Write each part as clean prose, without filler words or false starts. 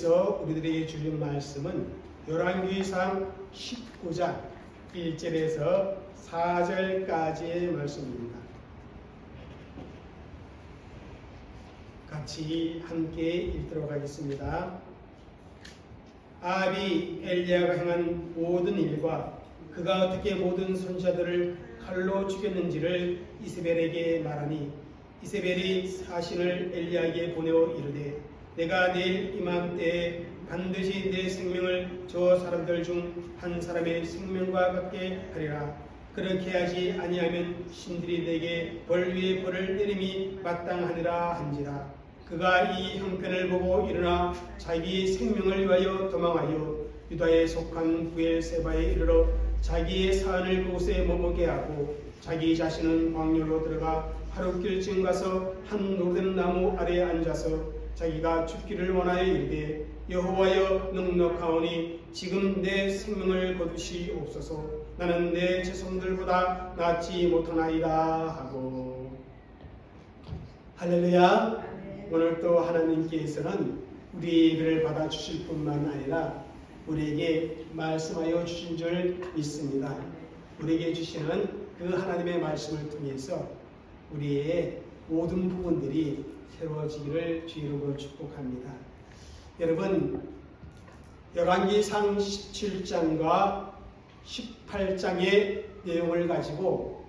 하나님께서 우리들에게 주신 말씀은 열왕기상 19장 1절에서 4절까지의 말씀입니다. 같이 함께 읽도록 하겠습니다. 아합이 엘리야가 행한 모든 일과 그가 어떻게 모든 선지자들을 칼로 죽였는지를 이세벨에게 말하니 이세벨이 사신을 엘리야에게 보내어 이르되 내가 내일 이맘때에 반드시 내 생명을 저 사람들 중 한 사람의 생명과 같게 하리라. 그렇게 하지 아니하면 신들이 내게 벌 위에 벌을 내림이 마땅하니라 한지라. 그가 이 형편을 보고 일어나 자기 생명을 위하여 도망하여 유다에 속한 부엘세바에 이르러 자기의 사안을 그곳에 머무게 하고 자기 자신은 광야로 들어가 하룻길쯤 가서 한 로뎀 나무 아래에 앉아서 자기가 죽기를 원하여 이르되 여호와여 넉넉하오니 지금 내 생명을 거두시옵소서. 나는 내 자손들보다 낫지 못하나이다 하고. 할렐루야. 오늘 또 하나님께서는 우리 예배를 받아주실 뿐만 아니라 우리에게 말씀하여 주신 줄 믿습니다. 우리에게 주시는 그 하나님의 말씀을 통해서 우리의 모든 부분들이 새로워지기를 주 이름으로 축복합니다. 여러분, 열왕기상 17장과 18장의 내용을 가지고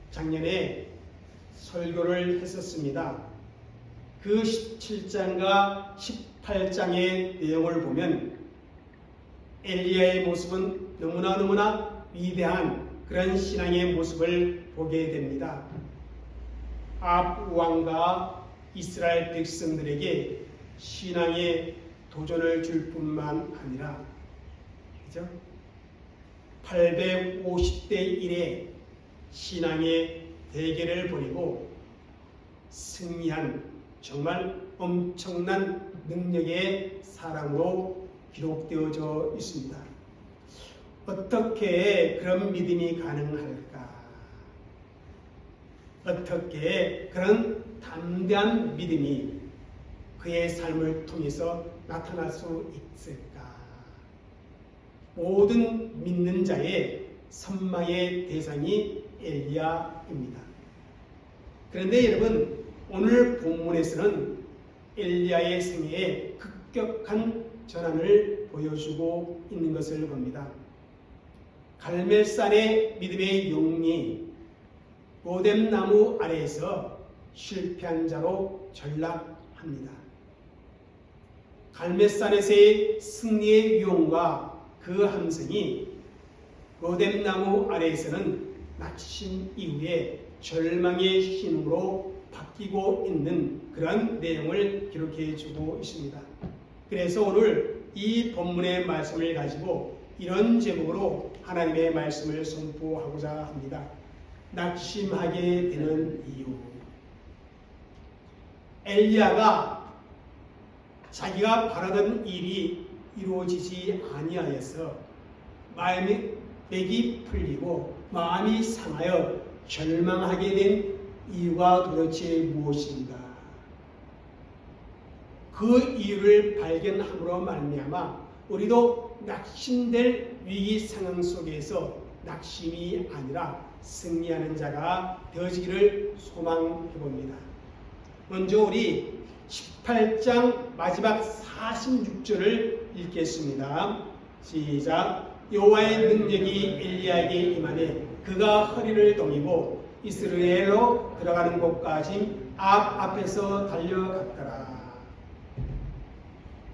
작년에 설교를 했었습니다. 그 17장과 18장의 내용을 보면 엘리야의 모습은 너무나 위대한 그런 신앙의 모습을 보게 됩니다. 아합 왕과 이스라엘 백성들에게 신앙의 도전을 줄 뿐만 아니라, 그죠? 850대 1의 신앙의 대결을 벌이고 승리한 정말 엄청난 능력의 사람으로 기록되어져 있습니다. 어떻게 그런 믿음이 가능할까? 어떻게 그런 담대한 믿음이 그의 삶을 통해서 나타날 수 있을까? 모든 믿는 자의 선망의 대상이 엘리야입니다. 그런데 여러분, 오늘 본문에서는 엘리야의 생애에 급격한 전환을 보여주고 있는 것을 봅니다. 갈멜산의 믿음의 용이 로뎀 나무 아래에서 실패한 자로 전락합니다. 갈멜산에서의 승리의 위용과 그 함성이 로뎀 나무 아래에서는 낙심 이후에 절망의 신으로 바뀌고 있는 그런 내용을 기록해 주고 있습니다. 그래서 오늘 이 본문의 말씀을 가지고 이런 제목으로 하나님의 말씀을 선포하고자 합니다. 낙심하게 되는 이유. 엘리야가 자기가 바라던 일이 이루어지지 아니하여서 마음이 맥이 풀리고 마음이 상하여 절망하게 된 이유가 도대체 무엇인가? 그 이유를 발견함으로 말미암아 우리도 낙심될 위기 상황 속에서 낙심이 아니라 승리하는 자가 되어지기를 소망해봅니다. 먼저 우리 18장 마지막 46절을 읽겠습니다. 시작. 여호와의 능력이 엘리야에게 임하니 그가 허리를 동이고 이스라엘로 들어가는 곳까지 앞에서 달려갔더라.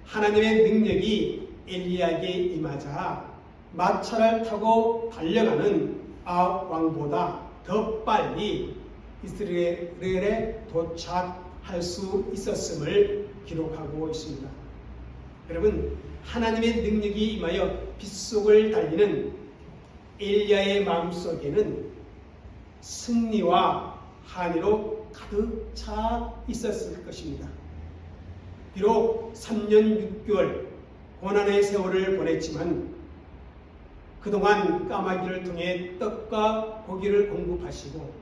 하나님의 능력이 엘리야에게 임하자 마차를 타고 달려가는 아합 왕보다 더 빨리 이스라엘에 도착할 수 있었음을 기록하고 있습니다. 여러분, 하나님의 능력이 임하여 빗속을 달리는 엘리야의 마음속에는 승리와 한의로 가득 차 있었을 것입니다. 비록 3년 6개월 고난의 세월을 보냈지만 그동안 까마귀를 통해 떡과 고기를 공급하시고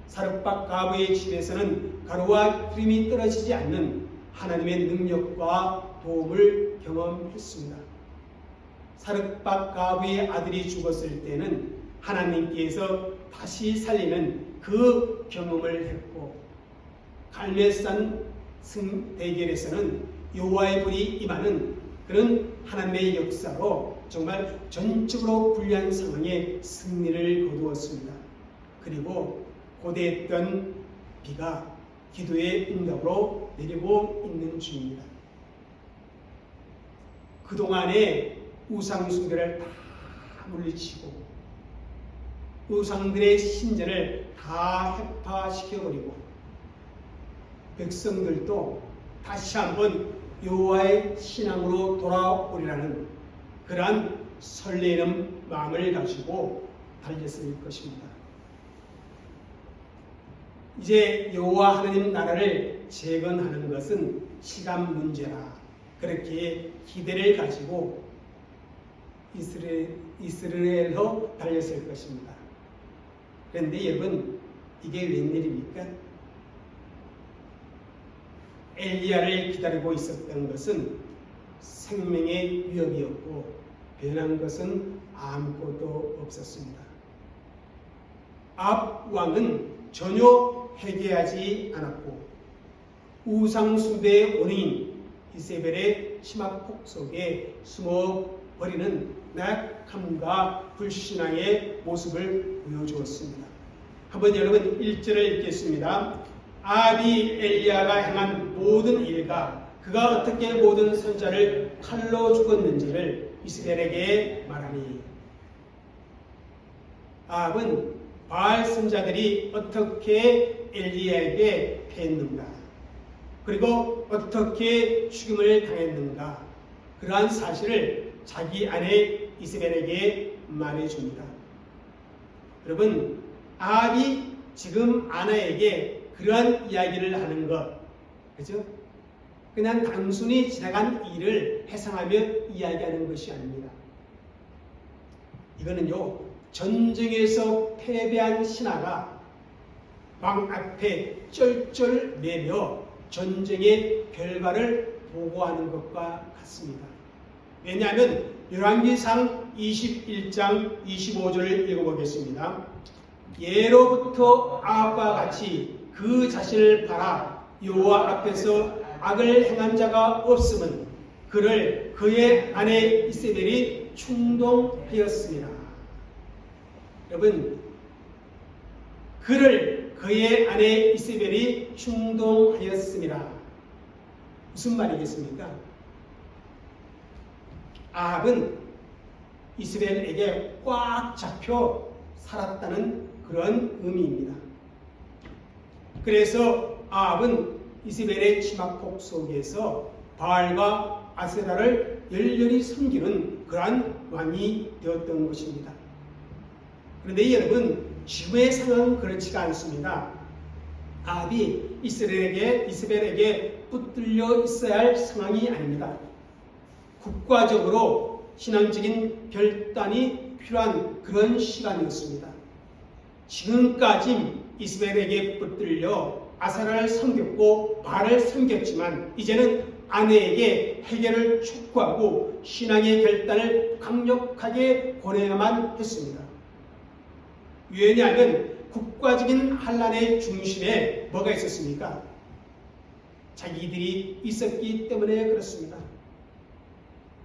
사르밧 가부의 집에서는 가루와 기름이 떨어지지 않는 하나님의 능력과 도움을 경험했습니다. 사르밧 가부의 아들이 죽었을 때는 하나님께서 다시 살리는 그 경험을 했고, 갈멜산 대결에서는 여호와의 불이 임하는 그런 하나님의 역사로 정말 전적으로 불리한 상황에 승리를 거두었습니다. 그리고 고대했던 비가 기도의 응답으로 내리고 있는 중입니다. 그동안에 우상 숭배를 다 물리치고 우상들의 신전을 다 해파시켜버리고 백성들도 다시 한번 여호와의 신앙으로 돌아오리라는 그러한 설레는 마음을 가지고 달렸을 것입니다. 이제 여호와 하나님 나라를 재건하는 것은 시간 문제라, 그렇게 기대를 가지고 이스라엘로 달렸을 것입니다. 그런데 여러분, 이게 웬일입니까? 엘리야를 기다리고 있었던 것은 생명의 위협이었고 변한 것은 아무것도 없었습니다. 아합 왕은 전혀 회개하지 않았고 우상 숭배의 원인 이세벨의 심화폭 속에 숨어버리는 나약함과 불신앙의 모습을 보여주었습니다. 한번 여러분 1절을 읽겠습니다. 아합이 엘리야가 행한 모든 일과 그가 어떻게 모든 선자를 칼로 죽었는지를 이스라엘에게 말하니, 아합은 바알 선자들이 어떻게 엘리야에게 패했는가, 그리고 어떻게 죽임을 당했는가, 그러한 사실을 자기 아내 이세벨에게 말해줍니다. 여러분, 아합이 지금 아내에게 그러한 이야기를 하는 것, 그죠? 그냥 단순히 지나간 일을 회상하며 이야기하는 것이 아닙니다. 이거는요, 전쟁에서 패배한 신하가 왕 앞에 쩔쩔매며 전쟁의 결과를 보고하는 것과 같습니다. 왜냐하면 열왕기상 21장 25절을 읽어보겠습니다. 예로부터 아합과 같이 그 자신을 팔아 여호와 앞에서 악을 행한 자가 없음은 그를 그의 아내 이세벨이 충동하였습니다. 여러분, 그를 그의 아내 이세벨이 충동하였습니다. 무슨 말이겠습니까? 아합은 이스라엘에게 꽉 잡혀 살았다는 그런 의미입니다. 그래서 아합은 이스라엘의 치마폭 속에서 바알과 아세라를 열렬히 섬기는 그러한 왕이 되었던 것입니다. 그런데 여러분, 지금의 상황은 그렇지가 않습니다. 아합이 이스라엘에게 붙들려 있어야 할 상황이 아닙니다. 국가적으로 신앙적인 결단이 필요한 그런 시간이었습니다. 지금까지 이스라엘에게 붙들려 아세라를 섬겼고 바알을 섬겼지만 이제는 아내에게 해결을 촉구하고 신앙의 결단을 강력하게 권해야만 했습니다. 왜냐하면 국가적인 환란의 중심에 뭐가 있었습니까? 자기들이 있었기 때문에 그렇습니다.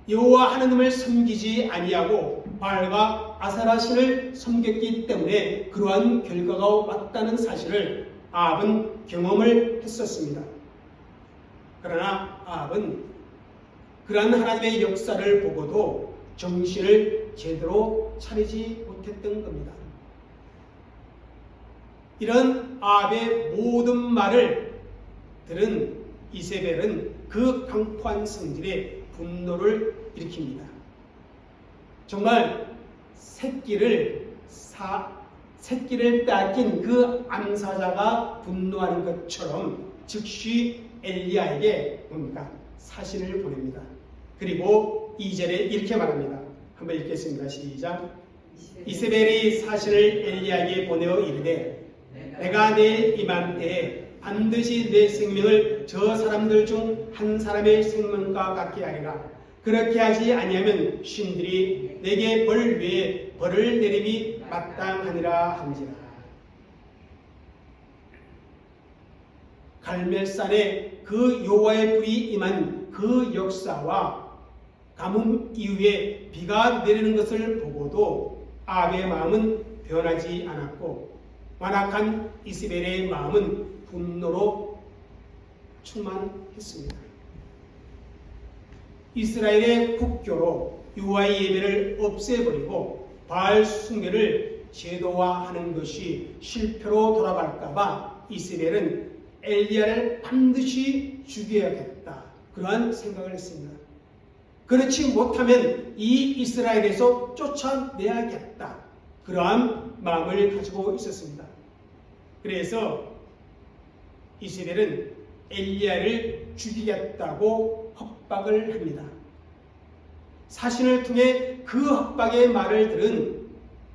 여호와 하나님을 섬기지 아니하고 바알과 아세라 신을 섬겼기 때문에 그러한 결과가 왔다는 사실을 아합은 경험을 했었습니다. 그러나 아합은 그러한 하나님의 역사를 보고도 정신을 제대로 차리지 못했던 겁니다. 이런 아합의 모든 말을 들은 이세벨은 그 강포한 성질에 분노를 일으킵니다. 정말 새끼를 빼앗긴 그 암사자가 분노하는 것처럼 즉시 엘리야에게 뭡니까? 사신을 보냅니다. 그리고 2절에 이렇게 말합니다. 한번 읽겠습니다. 시작. 이세벨이 사신을 엘리야에게 보내어 이르되 내가 내일 이맘때에 반드시 내 생명을 저 사람들 중 한 사람의 생명과 같게 하리라. 그렇게 하지 아니하면 신들이 내게 벌 위에 벌을 내림이 마땅하니라 한지라. 갈멜산에 그 여호와의 불이 임한 그 역사와 가뭄 이후에 비가 내리는 것을 보고도 아합의 마음은 변하지 않았고 완악한 이스벨의 마음은 분노로 충만했습니다. 이스라엘의 국교로 여호와의 예배를 없애버리고 바알 숭배를 제도화하는 것이 실패로 돌아갈까봐 이스라엘은 엘리야를 반드시 죽여야겠다, 그러한 생각을 했습니다. 그렇지 못하면 이 이스라엘에서 쫓아내야겠다, 그러한 마음을 가지고 있었습니다. 그래서 이스라엘은 엘리야를 죽이겠다고 협박을 합니다. 사신을 통해 그 협박의 말을 들은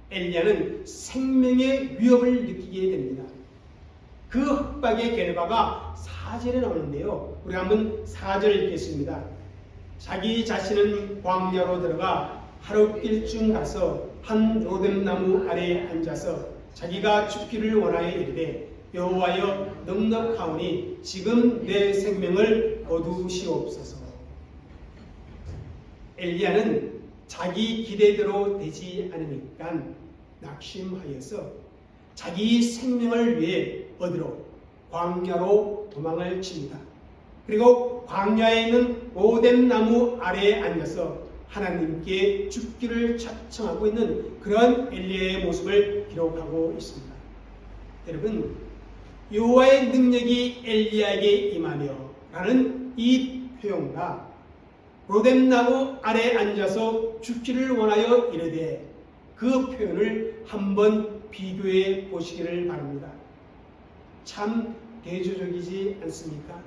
엘리야는 생명의 위협을 느끼게 됩니다. 그 협박의 결과가 4절에 나오는데요. 우리 한번 4절 읽겠습니다. 자기 자신은 광야로 들어가 하룻길쯤 가서 한 로뎀나무 아래에 앉아서 자기가 죽기를 원하여 이르되 여호와여 넉넉하오니 지금 내 생명을 거두시옵소서. 엘리야는 자기 기대대로 되지 않으니까 낙심하여서 자기 생명을 위해 어디로? 광야로 도망을 칩니다. 그리고 광야에 있는 로뎀나무 아래에 앉아서 하나님께 죽기를 자청하고 있는 그런 엘리야의 모습을 기록하고 있습니다. 여러분, 여호와의 능력이 엘리야에게 임하며 라는 이 표현과 로뎀나무 아래에 앉아서 죽기를 원하여 이르되, 그 표현을 한번 비교해 보시기를 바랍니다. 참 대조적이지 않습니까?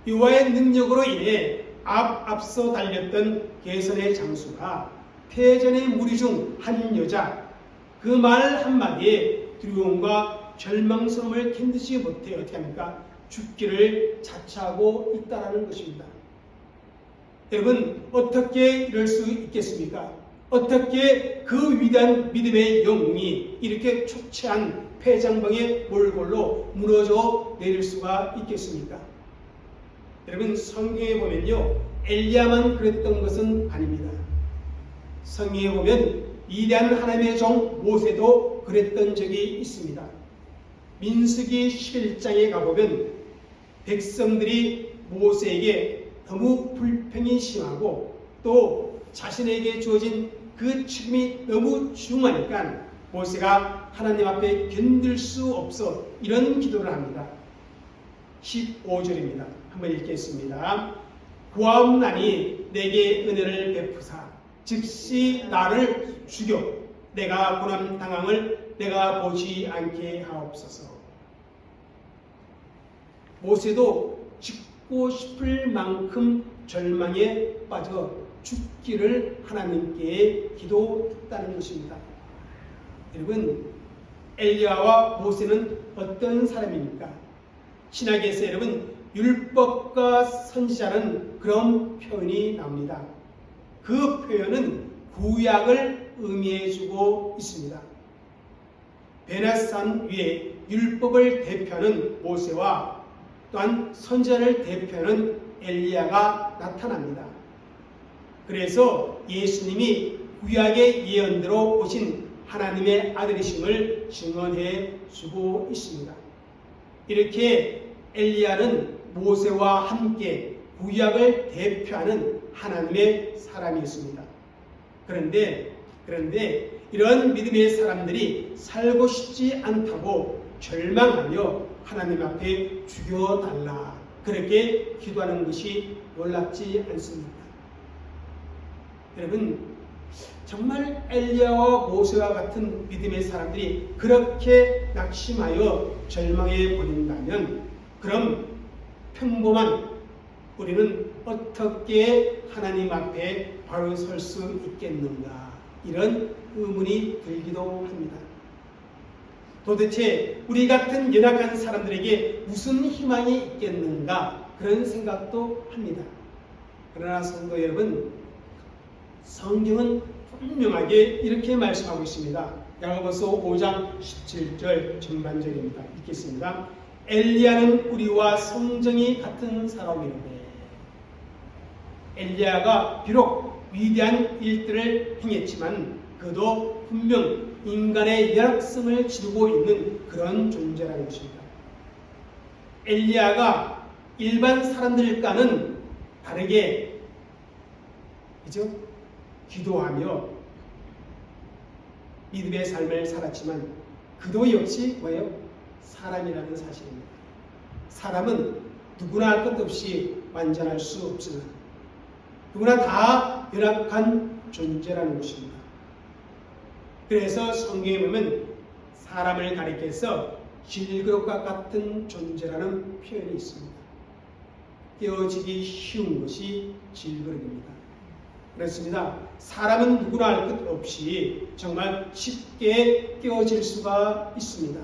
여호와의 능력으로 인해 앞서 달렸던 개선의 장수가 패전의 무리 중 한 여자, 그 말 한마디에 두려움과 절망스러움을 견디지 못해 어떻게 합니까? 죽기를 자처하고 있다는 것입니다. 여러분, 어떻게 이럴 수 있겠습니까? 어떻게 그 위대한 믿음의 영웅이 이렇게 초췌한 패장방의 몰골로 무너져 내릴 수가 있겠습니까? 여러분, 성경에 보면요, 엘리야만 그랬던 것은 아닙니다. 성경에 보면 위대한 하나님의 종 모세도 그랬던 적이 있습니다. 민수기 11장에 가보면 백성들이 모세에게 너무 불평이 심하고 또 자신에게 주어진 그 책임이 너무 중하니까 모세가 하나님 앞에 견딜 수 없어 이런 기도를 합니다. 15절입니다. 한번 읽겠습니다. 구하옵나니 내게 은혜를 베푸사 즉시 나를 죽여 내가 고난 당함을 내가 보지 않게 하옵소서. 모세도 죽고 싶을 만큼 절망에 빠져 죽기를 하나님께 기도했다는 것입니다. 여러분, 엘리야와 모세는 어떤 사람입니까? 신약에서 여러분, 율법과 선지자는 그런 표현이 나옵니다. 그 표현은 구약을 의미해주고 있습니다. 베네산 위에 율법을 대표하는 모세와 또한 선지자를 대표하는 엘리야가 나타납니다. 그래서 예수님이 구약의 예언대로 오신 하나님의 아들이심을 증언해 주고 있습니다. 이렇게 엘리야는 모세와 함께 구약을 대표하는 하나님의 사람이었습니다. 그런데 이런 믿음의 사람들이 살고 싶지 않다고 절망하며 하나님 앞에 죽여달라 그렇게 기도하는 것이 놀랍지 않습니까? 여러분, 정말 엘리야와 모세와 같은 믿음의 사람들이 그렇게 낙심하여 절망해 버린다면 그럼 평범한 우리는 어떻게 하나님 앞에 바로 설 수 있겠는가, 이런 의문이 들기도 합니다. 도대체 우리 같은 연약한 사람들에게 무슨 희망이 있겠는가 그런 생각도 합니다. 그러나 성도 여러분, 성경은 분명하게 이렇게 말씀하고 있습니다. 야고보서 5장 17절 전반절입니다. 읽겠습니다. 엘리야는 우리와 성정이 같은 사람이로되. 엘리야가 비록 위대한 일들을 행했지만 그도 분명 인간의 열악성을 지르고 있는 그런 존재라는 것입니다. 엘리야가 일반 사람들과는 다르게 그죠? 기도하며 믿음의 삶을 살았지만 그도 역시 뭐예요? 사람이라는 사실입니다. 사람은 누구나 할 것 없이 완전할 수 없으나 누구나 다 연약한 존재라는 것입니다. 그래서 성경에 보면 사람을 가리켜서 질그릇과 같은 존재라는 표현이 있습니다. 깨어지기 쉬운 것이 질그릇입니다. 그렇습니다. 사람은 누구나 할 것 없이 정말 쉽게 깨어질 수가 있습니다.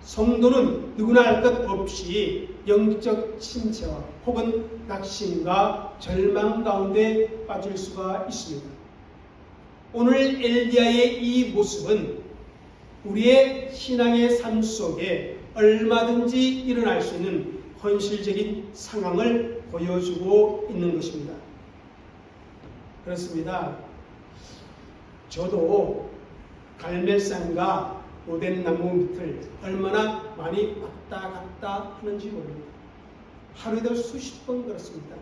성도는 누구나 할 것 없이 영적 침체와 혹은 낙심과 절망 가운데 빠질 수가 있습니다. 오늘 엘리야의 이 모습은 우리의 신앙의 삶 속에 얼마든지 일어날 수 있는 현실적인 상황을 보여주고 있는 것입니다. 그렇습니다. 저도 갈멜산과 오덴나무 밑을 얼마나 많이 왔다 갔다 하는지 모릅니다. 하루에도 수십 번 그렇습니다.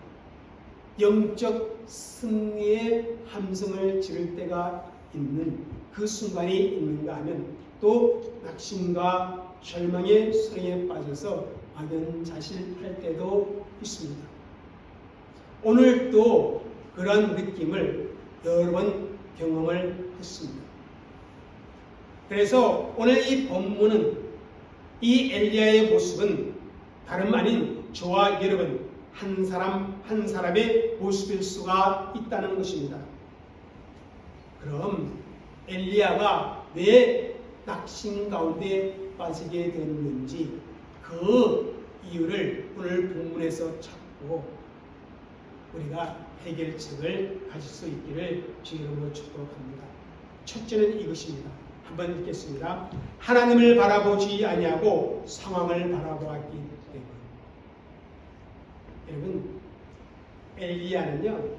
영적 승리의 함성을 지를 때가 있는 그 순간이 있는가 하면 또 낙심과 절망의 수렁에 빠져서 막연자실할 때도 있습니다. 오늘 또 그런 느낌을 여러 번 경험을 했습니다. 그래서 오늘 이 본문은 이 엘리야의 모습은 다름 아닌 저와 여러분 한 사람 한 사람의 모습일 수가 있다는 것입니다. 그럼 엘리야가 왜 낙심 가운데 빠지게 됐는지 그 이유를 오늘 본문에서 찾고 우리가 해결책을 가질 수 있기를 주님으로 축복합니다. 첫째는 이것입니다. 한번 읽겠습니다. 하나님을 바라보지 아니하고 상황을 바라보았기 때문에. 여러분, 엘리야는요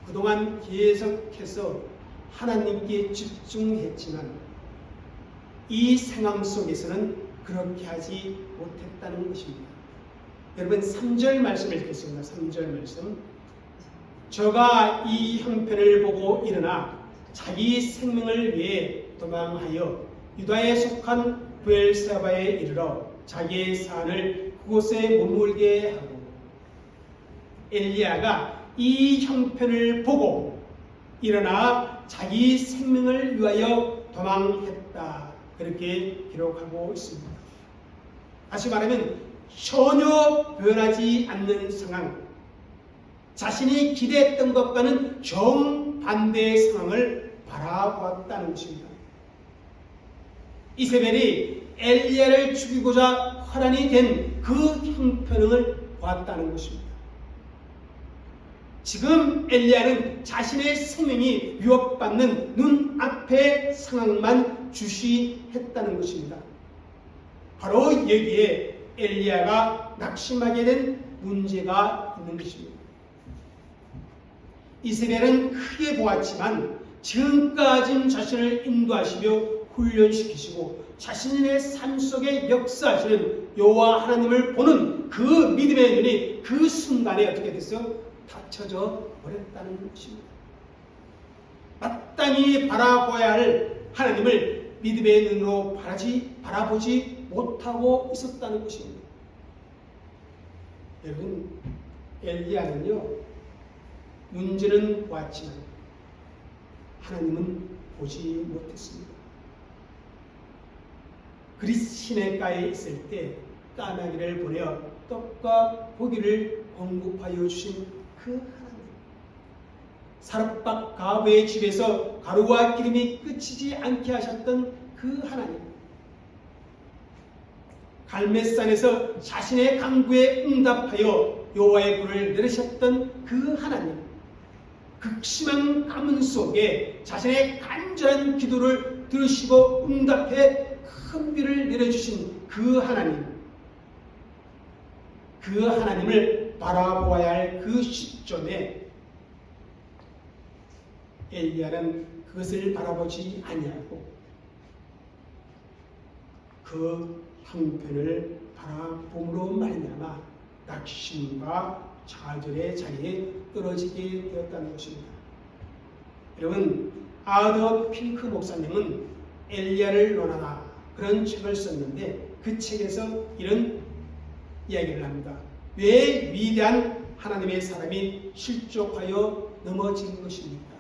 그동안 계속해서 하나님께 집중했지만 이 상황 속에서는 그렇게 하지 못했다는 것입니다. 여러분 3절 말씀을 읽겠습니다. 3절 말씀. 저가 이 형편을 보고 일어나 자기 생명을 위해 도망하여 유다에 속한 브엘세바에 이르러 자기의 산을 그곳에 머물게 하고. 엘리야가 이 형편을 보고 일어나 자기 생명을 위하여 도망했다. 그렇게 기록하고 있습니다. 다시 말하면 전혀 변하지 않는 상황, 자신이 기대했던 것과는 정반대의 상황을 바라보았다는 것입니다. 이세벨이 엘리야를 죽이고자 화란이 된 그 형편을 보았다는 것입니다. 지금 엘리야는 자신의 생명이 위협받는 눈앞의 상황만 주시했다는 것입니다. 바로 여기에 엘리야가 낙심하게 된 문제가 있는 것입니다. 이세벨은 크게 보았지만 지금까지는 자신을 인도하시며 훈련시키시고 자신의 삶 속에 역사하시는 여호와 하나님을 보는 그 믿음의 눈이 그 순간에 어떻게 됐어요? 닫혀져 버렸다는 것입니다. 마땅히 바라봐야 할 하나님을 믿음의 눈으로 바라보지 못하고 있었다는 것입니다. 여러분, 엘리야는요 문제는 왔지만 하나님은 보지 못했습니다. 그리스 시내가에 있을 때 까마귀를 보내어 떡과 고기를 공급하여 주신 그 하나님, 사르밧 가브의 집에서 가루와 기름이 끝이지 않게 하셨던 그 하나님, 갈멜산에서 자신의 간구에 응답하여 여호와의 불을 내리셨던 그 하나님, 극심한 가문 속에 자신의 간절한 기도를 들으시고 응답해 큰 비를 내려주신 그 하나님, 그 하나님을 바라보아야 할 그 시점에 엘리야는 그것을 바라보지 아니하고 그 형편을 바라봄으로 말미암아 낙심과 좌절의 자리에 떨어지게 되었다는 것입니다. 여러분, 아더 핑크 목사님은 엘리야를 논하다 그런 책을 썼는데 그 책에서 이런 이야기를 합니다. 왜 위대한 하나님의 사람이 실족하여 넘어진 것입니까?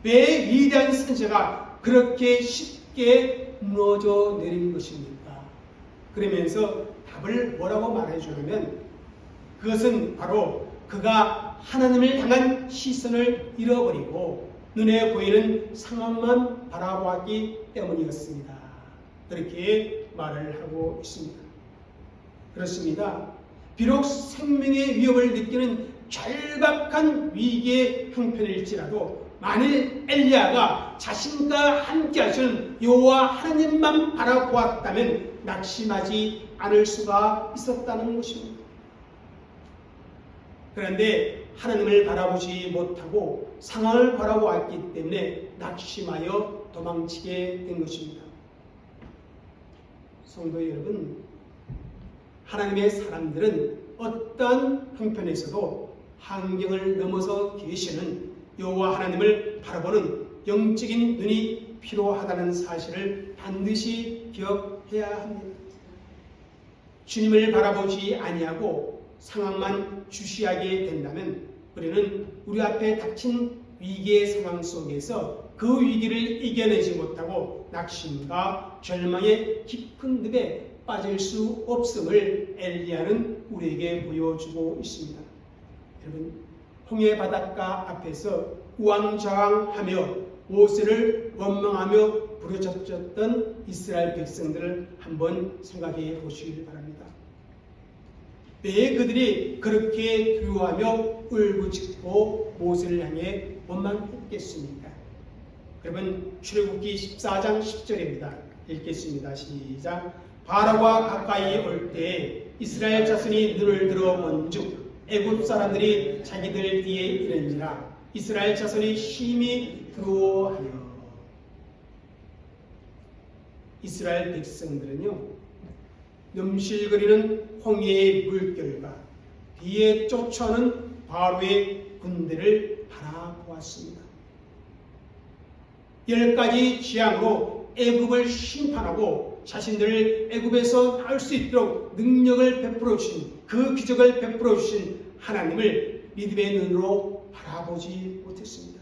왜 위대한 선지자가 그렇게 쉽게 무너져 내린 것입니까? 그러면서 답을 뭐라고 말해주냐면 그것은 바로 그가 하나님을 향한 시선을 잃어버리고 눈에 보이는 상황만 바라보았기 때문이었습니다. 그렇게 말을 하고 있습니다. 그렇습니다. 비록 생명의 위협을 느끼는 절박한 위기의 형편일지라도 만일 엘리야가 자신과 함께 하시는 여호와 하나님만 바라보았다면 낙심하지 않을 수가 있었다는 것입니다. 그런데 하나님을 바라보지 못하고 상황을 바라보았기 때문에 낙심하여 도망치게 된 것입니다. 성도 여러분, 하나님의 사람들은 어떠한 형편에서도 환경을 넘어서 계시는 여호와 하나님을 바라보는 영적인 눈이 필요하다는 사실을 반드시 기억해야 합니다. 주님을 바라보지 아니하고 상황만 주시하게 된다면 우리는 우리 앞에 닥친 위기의 상황 속에서 그 위기를 이겨내지 못하고 낙심과 절망의 깊은 늪에 빠질 수 없음을 엘리야는 우리에게 보여주고 있습니다. 여러분, 홍해 바닷가 앞에서 우왕좌왕하며 모세를 원망하며 부르짖었던 이스라엘 백성들을 한번 생각해 보시길 바랍니다. 왜 그들이 그렇게 두려워하며 울부짖고 모세를 향해 원망했겠습니까? 여러분, 출애굽기 14장 10절입니다. 읽겠습니다. 시작. 바로가 가까이 올 때 이스라엘 자손이 눈을 들어 본즉 애굽 사람들이 자기들 뒤에 이르니라. 이스라엘 자손이 심히 두려워하여. 이스라엘 백성들은요, 넘실거리는 홍해의 물결과 뒤에 쫓아오는 바로의 군대를 바라보았습니다. 10가지 재앙으로 애굽을 심판하고 자신들을 애굽에서 나올 수 있도록 능력을 베풀어 주신, 그 기적을 베풀어 주신 하나님을 믿음의 눈으로 바라보지 못했습니다.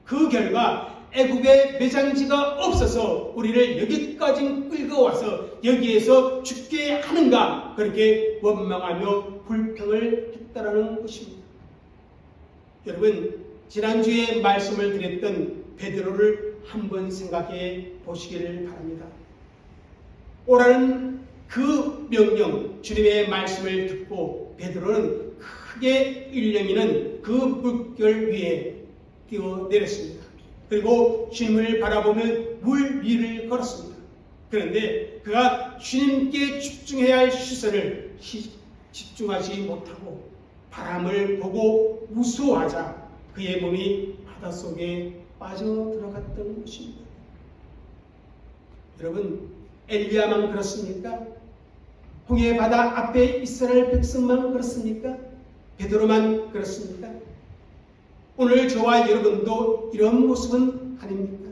그 결과 애굽에 매장지가 없어서 우리를 여기까지 끌고 와서 여기에서 죽게 하는가, 그렇게 원망하며 불평을 했다라는 것입니다. 여러분, 지난주에 말씀을 드렸던 베드로를 한번 생각해 보시기를 바랍니다. 오라는 그 명령, 주님의 말씀을 듣고 베드로는 크게 일렁이는 그 물결 위에 뛰어내렸습니다. 그리고 주님을 바라보며 물 위를 걸었습니다. 그런데 그가 주님께 집중해야 할 시선을 집중하지 못하고 바람을 보고 무서워하자 그의 몸이 바닷속에 빠져들어갔던 것입니다. 여러분, 엘리야만 그렇습니까? 홍해 바다 앞에 이스라엘 백성만 그렇습니까? 베드로만 그렇습니까? 오늘 저와 여러분도 이런 모습은 아닙니까?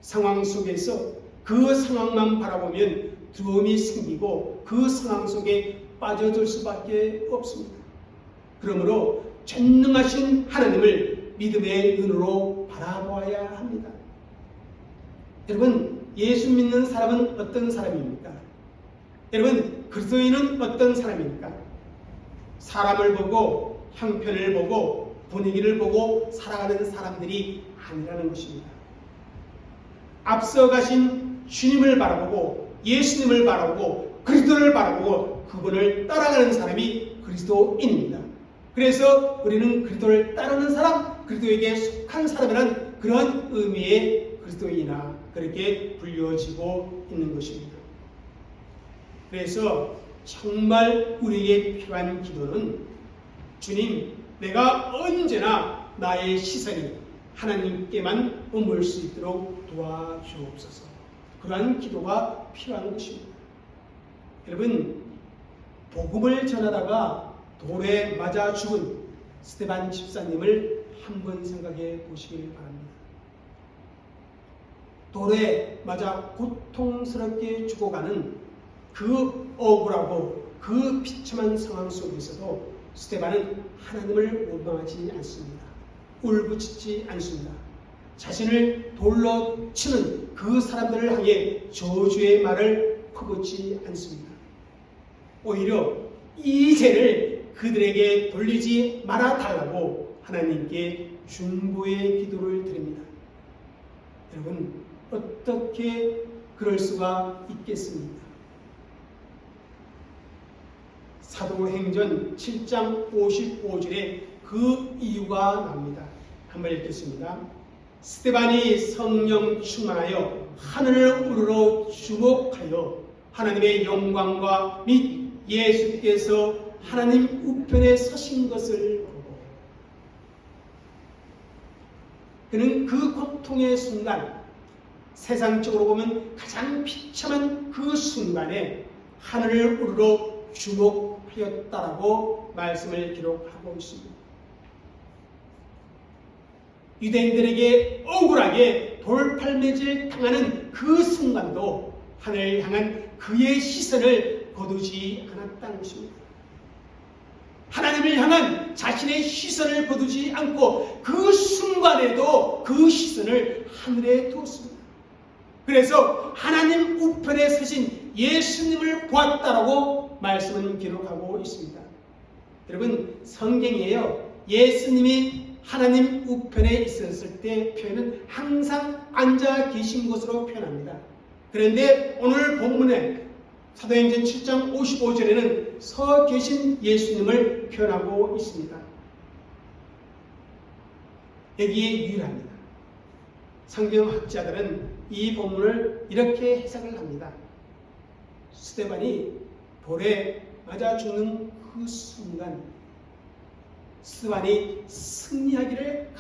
상황 속에서 그 상황만 바라보면 두려움이 생기고 그 상황 속에 빠져들 수밖에 없습니다. 그러므로 전능하신 하나님을 믿음의 눈으로 바라보아야 합니다. 여러분, 예수 믿는 사람은 어떤 사람입니까? 여러분, 그리스도인은 어떤 사람입니까? 사람을 보고 형편을 보고 분위기를 보고 살아가는 사람들이 아니라는 것입니다. 앞서 가신 주님을 바라보고 예수님을 바라보고 그리스도를 바라보고 그분을 따라가는 사람이 그리스도인입니다. 그래서 우리는 그리스도를 따르는 사람, 그리스도에게 속한 사람이라는 그런 의미의 그리스도인이나 그렇게 불려지고 있는 것입니다. 그래서 정말 우리에게 필요한 기도는 주님, 내가 언제나 나의 시선이 하나님께만 머물 수 있도록 도와주옵소서. 그러한 기도가 필요한 것입니다. 여러분, 복음을 전하다가 돌에 맞아 죽은 스데반 집사님을 한번 생각해 보시길 바랍니다. 돌에 맞아 고통스럽게 죽어가는 그 억울하고 그 비참한 상황 속에서도 스데반은 하나님을 원망하지 않습니다. 울부짖지 않습니다. 자신을 돌로 치는 그 사람들을 향해 저주의 말을 퍼붓지 않습니다. 오히려 이 죄를 그들에게 돌리지 말아달라고 하나님께 중보의 기도를 드립니다. 여러분, 어떻게 그럴 수가 있겠습니까? 사도행전 7장 55절에 그 이유가 나옵니다. 한번 읽겠습니다. 스데반이 성령 충만하여 하늘을 우러러 주목하여 하나님의 영광과 및 예수께서 하나님 우편에 서신 것을 보고 그는 그 고통의 순간, 세상적으로 보면 가장 비참한 그 순간에 하늘을 우러러 주목하였다라고 말씀을 기록하고 있습니다. 유대인들에게 억울하게 돌팔매질 당하는 그 순간도 하늘을 향한 그의 시선을 거두지 않았다는 것입니다. 하나님을 향한 자신의 시선을 거두지 않고 그 순간에도 그 시선을 하늘에 두었습니다. 그래서 하나님 우편에 서신 예수님을 보았다라고 말씀은 기록하고 있습니다. 여러분, 성경이에요. 예수님이 하나님 우편에 있었을 때 표현은 항상 앉아 계신 것으로 표현합니다. 그런데 오늘 본문에 사도행전 7장 55절에는 서 계신 예수님을 표현하고 있습니다. 여기에 유일합니다. 성경학자들은 이 본문을 이렇게 해석을 합니다. 스데반이 돌에 맞아 죽는 그 순간 스데반이 승리하기를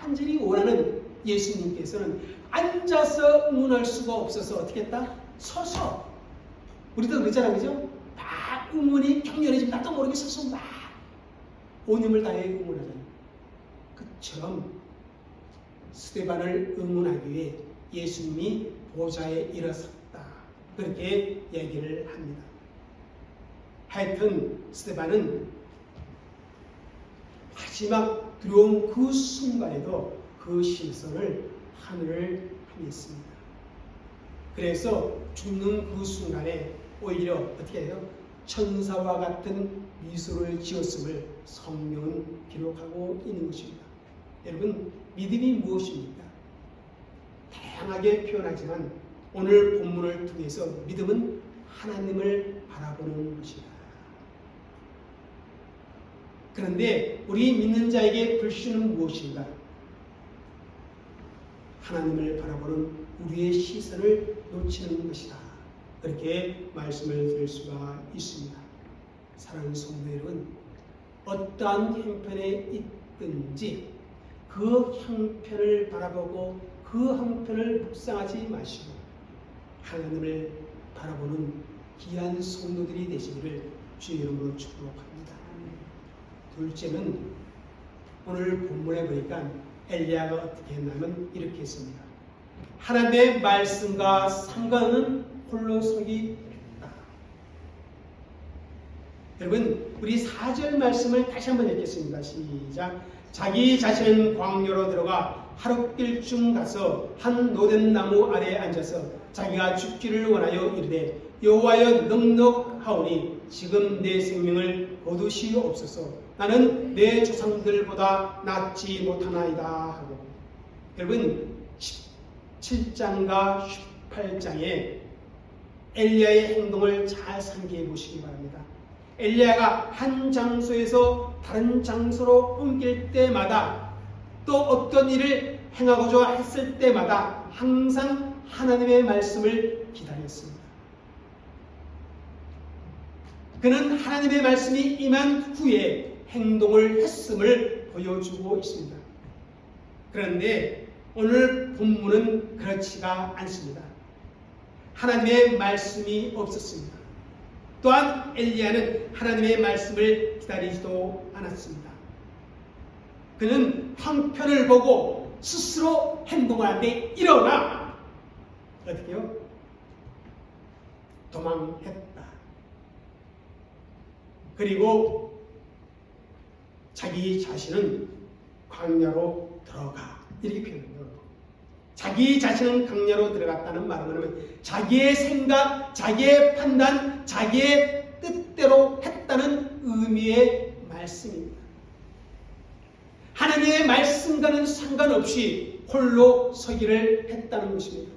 간절히 원하는 예수님께서는 앉아서 응원할 수가 없어서 어떻게 했다? 서서. 우리도 그랬잖아요, 그죠? 막 응원이 격렬해지면 나도 모르게 서서 막 온 힘을 다해 응원하잖아요. 그처럼 스데반을 응원하기 위해 예수님이 보좌에 일어섰다. 그렇게 얘기를 합니다. 하여튼 스데반은 마지막 두려운 그 순간에도 그 시선을 하늘을 향했습니다. 그래서 죽는 그 순간에 오히려 어떻게 해요? 천사와 같은 미소를 지었음을 성경은 기록하고 있는 것입니다. 여러분, 믿음이 무엇입니까? 다양하게 표현하지만 오늘 본문을 통해서 믿음은 하나님을 바라보는 것이다. 그런데 우리 믿는 자에게 불신은 무엇인가? 하나님을 바라보는 우리의 시선을 놓치는 것이다. 그렇게 말씀을 드릴 수가 있습니다. 사랑하는 성도 여러분, 어떠한 형편에 있든지 그 형편을 바라보고 그 형편을 묵상하지 마시고 하나님을 바라보는 귀한 성도들이 되시기를 주의 이름으로 축복합니다. 둘째는 오늘 본문에 보니까 엘리야가 어떻게 했냐면 이렇게 했습니다. 하나님의 말씀과 상관은 홀로 서기 했다. 여러분, 우리 4절 말씀을 다시 한번 읽겠습니다. 시작. 자기 자신은 광야로 들어가 하룻길쯤 가서 한 노된 나무 아래에 앉아서 자기가 죽기를 원하여 이르되 여호와여 넉넉하오니 지금 내 생명을 거두시옵소서. 나는 내 조상들보다 낫지 못하나이다 하고. 여러분, 17장과 18장에 엘리야의 행동을 잘 상기해 보시기 바랍니다. 엘리야가 한 장소에서 다른 장소로 옮길 때마다 또 어떤 일을 행하고자 했을 때마다 항상 하나님의 말씀을 기다렸습니다. 그는 하나님의 말씀이 임한 후에 행동을 했음을 보여주고 있습니다. 그런데 오늘 본문은 그렇지가 않습니다. 하나님의 말씀이 없었습니다. 또한 엘리야는 하나님의 말씀을 기다리지도 않았습니다. 그는 형편을 보고 스스로 행동하는데 일어나 어떻게요? 도망했다. 그리고 자기 자신은 광야로 들어가 이렇게 표현해요. 자기 자신은 광야로 들어갔다는 말은 뭐냐면 자기의 생각, 자기의 판단, 자기의 뜻대로 했다는 의미의 말씀입니다. 하나님의 말씀과는 상관없이 홀로 서기를 했다는 것입니다.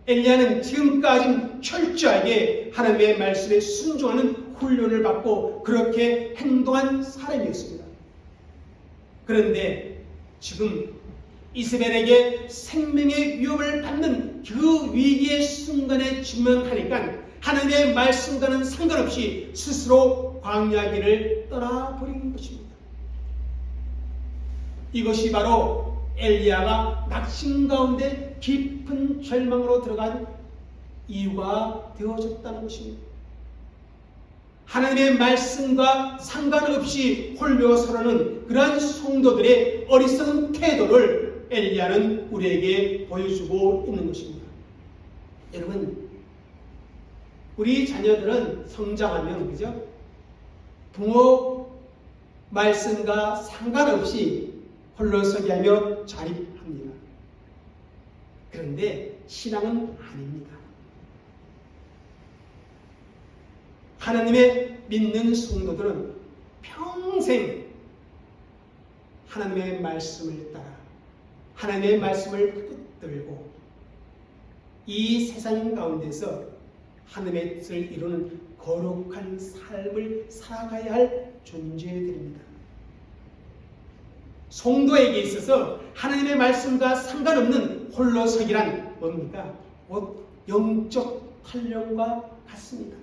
엘리야는 지금까지 철저하게 하나님의 말씀에 순종하는 훈련을 받고 그렇게 행동한 사람이었습니다. 그런데 지금 이스벨에게 생명의 위협을 받는 그 위기의 순간에 직면하니까 하나님의 말씀과는 상관없이 스스로 광야길을 떠나버린 것입니다. 이것이 바로 엘리야가 낙심 가운데 깊은 절망으로 들어간 이유가 되어졌다는 것입니다. 하나님의 말씀과 상관없이 홀로 서는 그러한 성도들의 어리석은 태도를 엘리야는 우리에게 보여주고 있는 것입니다. 여러분, 우리 자녀들은 성장하면 그죠? 부모 말씀과 상관없이 홀로서기 하며 자립합니다. 그런데 신앙은 아닙니다. 하나님의 믿는 성도들은 평생 하나님의 말씀을 따라 하나님의 말씀을 붙들고 이 세상 가운데서 하나님의 뜻을 이루는 거룩한 삶을 살아가야 할 존재들입니다. 성도에게 있어서 하나님의 말씀과 상관없는 홀로서기란 뭡니까? 곧 영적 탄력과 같습니다.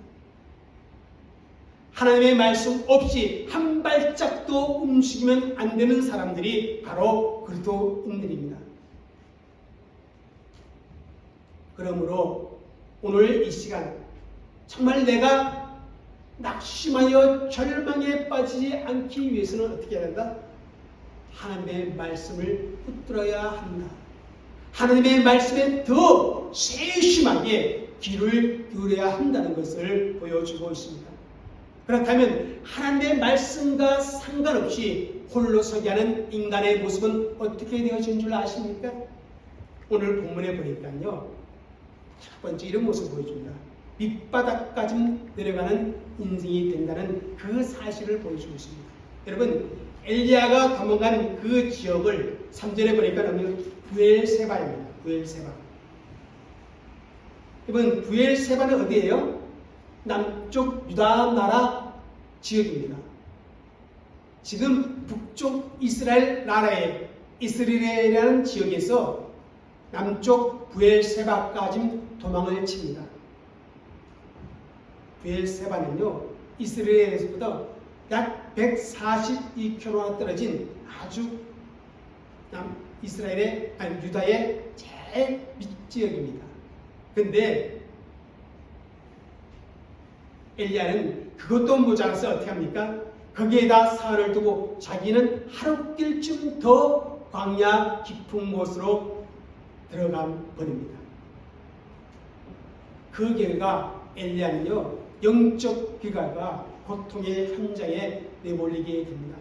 하나님의 말씀 없이 한 발짝도 움직이면 안 되는 사람들이 바로 그리스도인들입니다. 그러므로 오늘 이 시간 정말 내가 낙심하여 절망에 빠지지 않기 위해서는 어떻게 해야 한다? 하나님의 말씀을 붙들어야 한다. 하나님의 말씀에 더 세심하게 귀를 기울여야 한다는 것을 보여주고 있습니다. 그렇다면 하나님의 말씀과 상관없이 홀로 서기 하는 인간의 모습은 어떻게 되어진 줄 아십니까? 오늘 본문에 보니까요, 첫 번째 이런 모습을 보여줍니다. 밑바닥까지 내려가는 인생이 된다는 그 사실을 보여주고 있습니다. 여러분, 엘리야가 도망간 그 지역을 3절에 보니까 부엘세바입니다. 부엘세바. 여러분, 부엘세바는 어디예요? 남쪽 유다 나라 지역입니다. 지금 북쪽 이스라엘 나라의 이스라엘이라는 지역에서 남쪽 부엘세바까지 도망을 칩니다. 부엘세바는요, 이스라엘에서부터 약 142km 떨어진 아주 이스라엘의 유다의 제일 밑지역입니다. 근데 엘리야는 그것도 모자라서 어떻게 합니까? 거기에다 사활을 두고 자기는 하룻길쯤 더 광야 깊은 곳으로 들어가 버립니다. 그 결과 엘리야는요, 영적 귀가가 고통의 현장에 내몰리게 됩니다.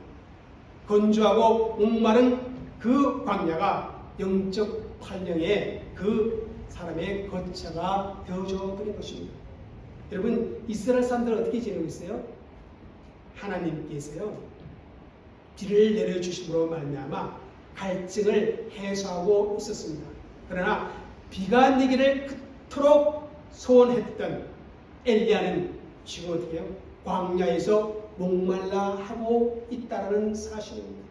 건조하고 목마른 그 광야가 영적 탄령의 그 사람의 거처가 되어져 버린 것입니다. 여러분, 이스라엘 사람들은 어떻게 지내고 있어요? 하나님께서요, 비를 내려주심으로 말미암아 갈증을 해소하고 있었습니다. 그러나 비가 내기를 그토록 소원했던 엘리야는 지금 어떻게 해요? 광야에서 목말라 하고 있다는 사실입니다.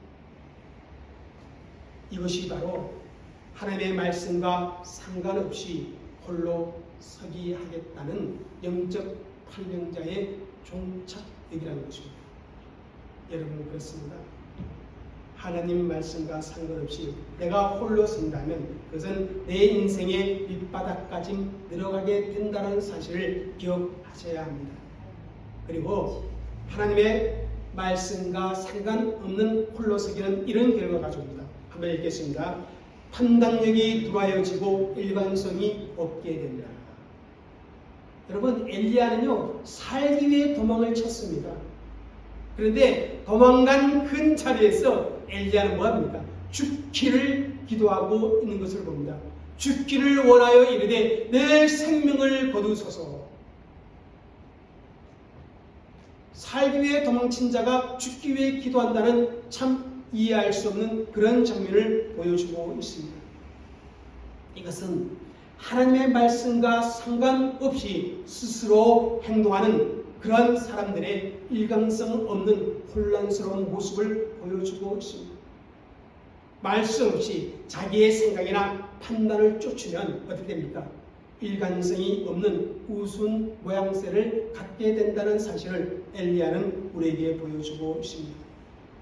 이것이 바로 하나님의 말씀과 상관없이 홀로 서기 하겠다는 영적 발명자의 종착역이라는 것입니다. 여러분 그렇습니다. 하나님 말씀과 상관없이 내가 홀로 선다면 그것은 내 인생의 밑바닥까지 내려가게 된다는 사실을 기억하셔야 합니다. 그리고 하나님의 말씀과 상관없는 홀로 서기는 이런 결과가 가져옵니다. 한번 읽겠습니다. 판단력이 두라여지고 일관성이 없게 된다. 여러분 엘리야는요 살기 위해 도망을 쳤습니다. 그런데 도망간 큰 자리에서 엘리야는 뭐합니까? 죽기를 기도하고 있는 것을 봅니다. 죽기를 원하여 이르되 내 생명을 거두소서. 살기 위해 도망친 자가 죽기 위해 기도한다는 참 이해할 수 없는 그런 장면을 보여주고 있습니다. 이것은 하나님의 말씀과 상관없이 스스로 행동하는 그런 사람들의 일관성 없는 혼란스러운 모습을 보여주고 있습니다. 말씀 없이 자기의 생각이나 판단을 쫓으면 어떻게 됩니까? 일관성이 없는 우스운 모양새를 갖게 된다는 사실을 엘리야는 우리에게 보여주고 있습니다.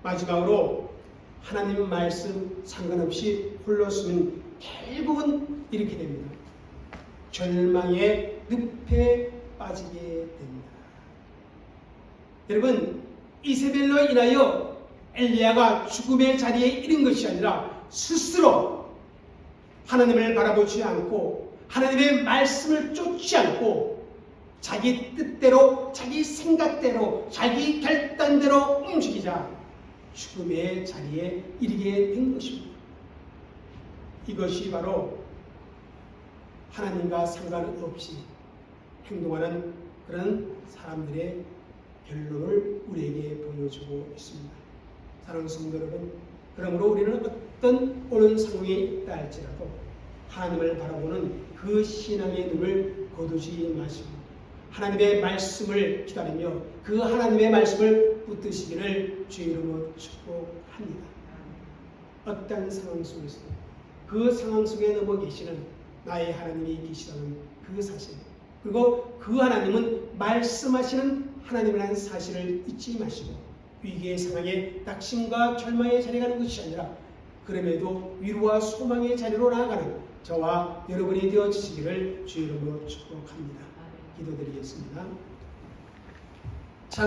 마지막으로 하나님 말씀 상관없이 홀로 서면 결국은 이렇게 됩니다. 절망의 늪에 빠지게 됩니다. 여러분 이세벨로 인하여 엘리야가 죽음의 자리에 이른 것이 아니라 스스로 하나님을 바라보지 않고 하나님의 말씀을 쫓지 않고 자기 뜻대로 자기 생각대로 자기 결단대로 움직이자 죽음의 자리에 이르게 된 것입니다. 이것이 바로 하나님과 상관없이 행동하는 그런 사람들의 결론을 우리에게 보여주고 있습니다. 사랑하는 성도 여러분, 그러므로 우리는 어떤 옳은 상황에 있다 할지라도 하나님을 바라보는 그 신앙의 눈을 거두지 마시고 하나님의 말씀을 기다리며 그 하나님의 말씀을 붙드시기를 주의 이름으로 축복합니다. 어떤 상황 속에서 그 상황 속에 넘어 계시는 나의 하나님이 계시다는 그 사실, 그리고 그 하나님은 말씀하시는 하나님이라는 사실을 잊지 마시고 위기의 상황에 낙심과 절망의 자리에 가는 것이 아니라 그럼에도 위로와 소망의 자리로 나아가는 저와 여러분이 되어주시기를 주의 이름으로 축복합니다. 기도드리겠습니다.